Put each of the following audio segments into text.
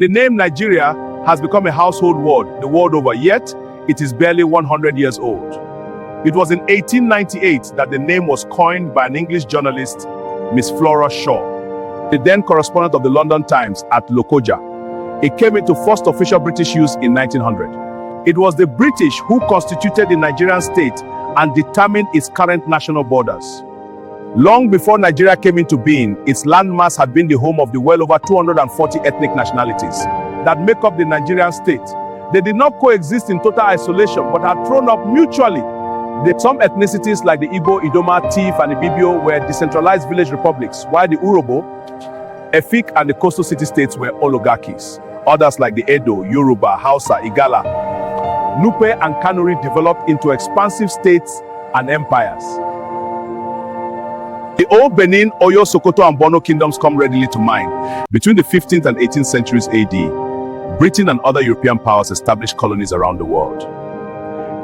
The name Nigeria has become a household word the world over, yet it is barely 100 years old. It was in 1898 that the name was coined by an English journalist, Miss Flora Shaw, the then correspondent of the London Times at Lokoja. It came into first official British use in 1900. It was the British who constituted the Nigerian state and determined its current national borders. Long before Nigeria came into being, its landmass had been the home of the well over 240 ethnic nationalities that make up the Nigerian state. They did not coexist in total isolation, but had thrown up mutually. Some ethnicities like the Igbo, Idoma, Tiv, and Ibibio were decentralized village republics, while the Urobo, Efik, and the coastal city-states were oligarchies. Others like the Edo, Yoruba, Hausa, Igala, Nupe, and Kanuri developed into expansive states and empires. The old Benin, Oyo, Sokoto, and Bono kingdoms come readily to mind. Between the 15th and 18th centuries AD, Britain and other European powers established colonies around the world,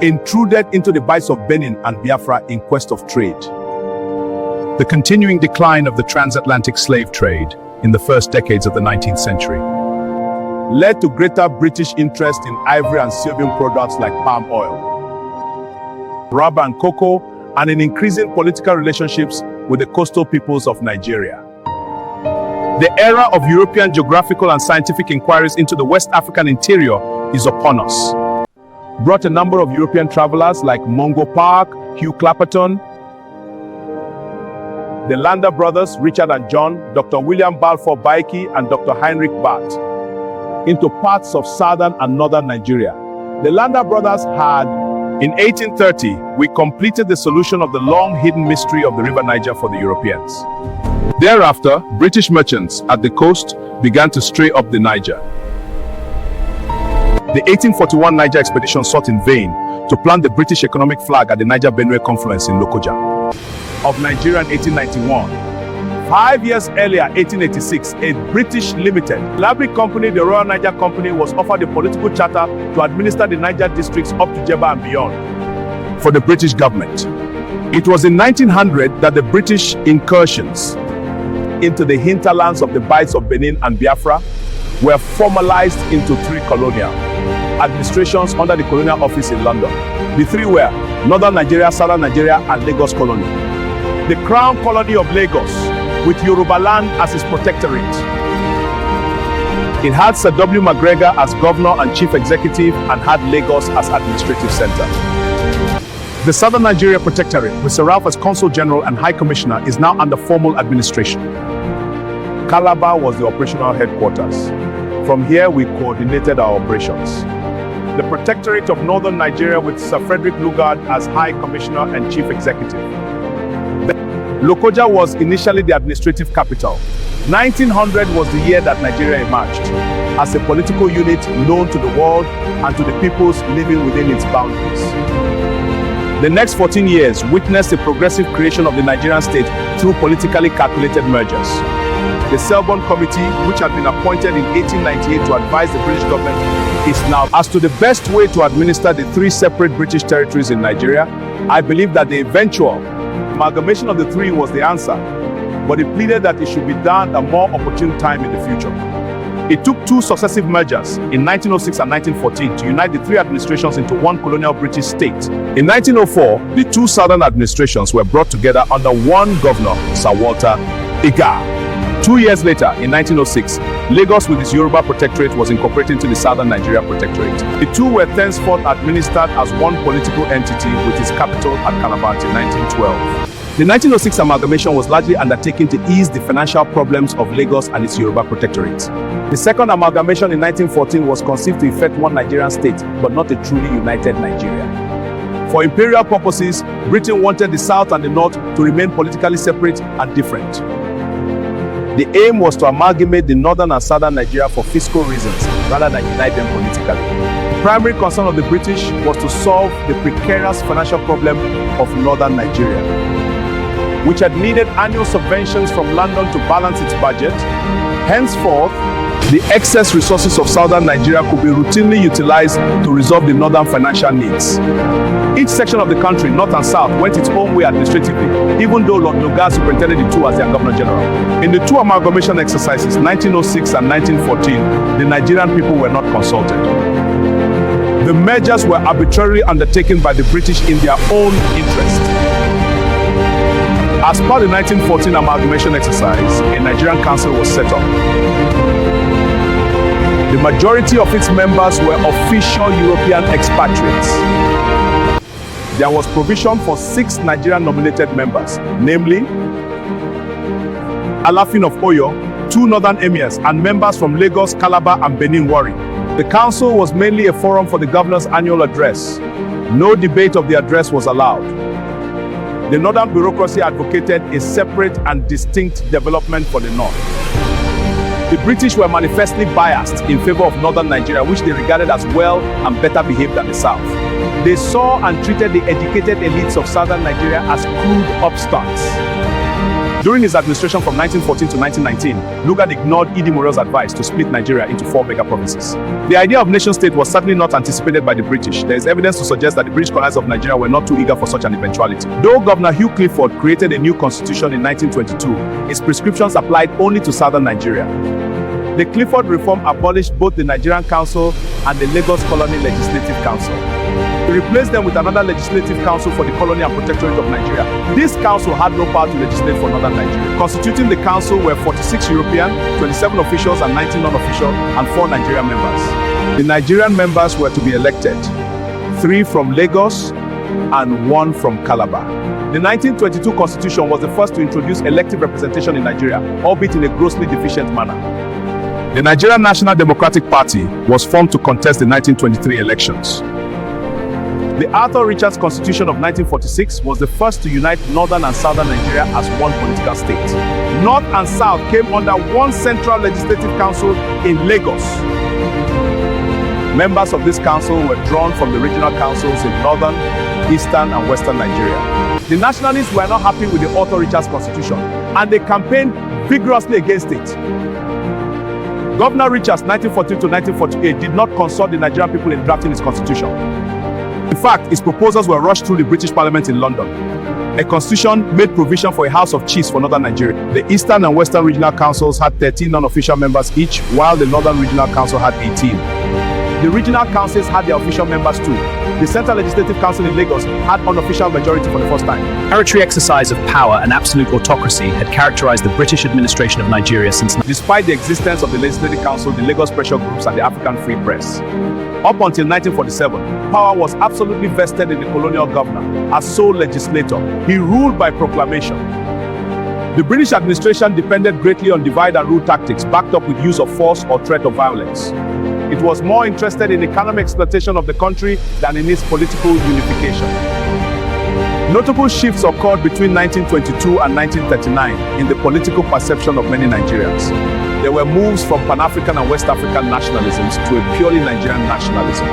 intruded into the bights of Benin and Biafra in quest of trade. The continuing decline of the transatlantic slave trade in the first decades of the 19th century led to greater British interest in ivory and Sylvian products like palm oil, rubber and cocoa, and in increasing political relationships with the coastal peoples of Nigeria. The era of European geographical and scientific inquiries into the West African interior is upon us. Brought a number of European travelers like Mungo Park, Hugh Clapperton, the Lander brothers, Richard and John, Dr. William Balfour Baiki, and Dr. Heinrich Barth, into parts of southern and northern Nigeria. The Lander brothers had, in 1830, we completed the solution of the long-hidden mystery of the River Niger for the Europeans. Thereafter, British merchants at the coast began to stray up the Niger. The 1841 Niger expedition sought in vain to plant the British economic flag at the Niger-Benue confluence in Lokoja of Nigeria in 1891. 5 years earlier, 1886, a British limited Labri company, the Royal Niger Company, was offered a political charter to administer the Niger districts up to Jebba and beyond for the British government. It was in 1900 that the British incursions into the hinterlands of the bights of Benin and Biafra were formalized into 3 colonial administrations under the Colonial Office in London. The 3 were Northern Nigeria, Southern Nigeria, and Lagos Colony. The Crown Colony of Lagos, with Yoruba land as its protectorate. It had Sir W. McGregor as governor and chief executive and had Lagos as administrative center. The Southern Nigeria Protectorate, with Sir Ralph as Consul General and High Commissioner, is now under formal administration. Calabar was the operational headquarters. From here, we coordinated our operations. The Protectorate of Northern Nigeria, with Sir Frederick Lugard as High Commissioner and Chief Executive. Lokoja was initially the administrative capital. 1900 was the year that Nigeria emerged as a political unit known to the world and to the peoples living within its boundaries. The next 14 years witnessed the progressive creation of the Nigerian state through politically calculated mergers. The Selborne Committee, which had been appointed in 1898 to advise the British government, is now as to the best way to administer the 3 separate British territories in Nigeria. I believe that the eventual amalgamation of the 3 was the answer, but it pleaded that it should be done at a more opportune time in the future. It took 2 successive mergers in 1906 and 1914 to unite the 3 administrations into one colonial British state. In 1904, the 2 southern administrations were brought together under one governor, Sir Walter Iga. 2 years later, in 1906, Lagos with its Yoruba Protectorate was incorporated into the Southern Nigeria Protectorate. The 2 were thenceforth administered as one political entity with its capital at Calabar until 1912. The 1906 amalgamation was largely undertaken to ease the financial problems of Lagos and its Yoruba Protectorate. The second amalgamation in 1914 was conceived to effect one Nigerian state, but not a truly united Nigeria. For imperial purposes, Britain wanted the South and the North to remain politically separate and different. The aim was to amalgamate the northern and southern Nigeria for fiscal reasons, rather than unite them politically. The primary concern of the British was to solve the precarious financial problem of northern Nigeria, which had needed annual subventions from London to balance its budget. Henceforth, The excess resources of southern Nigeria could be routinely utilized to resolve the northern financial needs. Each section of the country, north and south, went its own way administratively, even though Lord Lugard superintended the two as their governor general. In the two amalgamation exercises, 1906 and 1914, the Nigerian people were not consulted. The mergers were arbitrarily undertaken by the British in their own interest. As part of the 1914 amalgamation exercise, a Nigerian council was set up. The majority of its members were official European expatriates. There was provision for 6 Nigerian nominated members, namely Alafin of Oyo, 2 northern emirs, and members from Lagos, Calabar, and Benin Warri. The council was mainly a forum for the governor's annual address. No debate of the address was allowed. The northern bureaucracy advocated a separate and distinct development for the north. The British were manifestly biased in favor of northern Nigeria, which they regarded as well and better behaved than the south. They saw and treated the educated elites of southern Nigeria as crude upstarts. During his administration from 1914 to 1919, Lugard ignored Idi Moreau's advice to split Nigeria into 4 mega provinces. The idea of nation-state was certainly not anticipated by the British. There is evidence to suggest that the British colonizers of Nigeria were not too eager for such an eventuality. Though Governor Hugh Clifford created a new constitution in 1922, his prescriptions applied only to southern Nigeria. The Clifford reform abolished both the Nigerian Council and the Lagos Colony Legislative Council. He replaced them with another legislative council for the colony and protectorate of Nigeria. This council had no power to legislate for northern Nigeria. Constituting the council were 46 European, 27 officials and 19 non-official, and 4 Nigerian members. The Nigerian members were to be elected, 3 from Lagos and 1 from Calabar. The 1922 constitution was the first to introduce elective representation in Nigeria, albeit in a grossly deficient manner. The Nigerian National Democratic Party was formed to contest the 1923 elections. The Arthur Richards Constitution of 1946 was the first to unite northern and southern Nigeria as one political state. North and South came under one central legislative council in Lagos. Members of this council were drawn from the regional councils in northern, eastern, and western Nigeria. The nationalists were not happy with the Arthur Richards Constitution, and they campaigned vigorously against it. Governor Richards, 1914 to 1948, did not consult the Nigerian people in drafting his constitution. In fact, his proposals were rushed through the British Parliament in London. A constitution made provision for a House of Chiefs for northern Nigeria. The Eastern and Western Regional Councils had 13 non-official members each, while the Northern Regional Council had 18. The regional councils had their official members too. The Central Legislative Council in Lagos had unofficial majority for the first time. Arbitrary exercise of power and absolute autocracy had characterized the British administration of Nigeria since. Despite the existence of the Legislative Council, the Lagos pressure groups, and the African Free Press. Up until 1947, power was absolutely vested in the colonial governor as sole legislator. He ruled by proclamation. The British administration depended greatly on divide and rule tactics, backed up with use of force or threat of violence. It was more interested in economic exploitation of the country than in its political unification. Notable shifts occurred between 1922 and 1939 in the political perception of many Nigerians. There were moves from Pan-African and West African nationalisms to a purely Nigerian nationalism.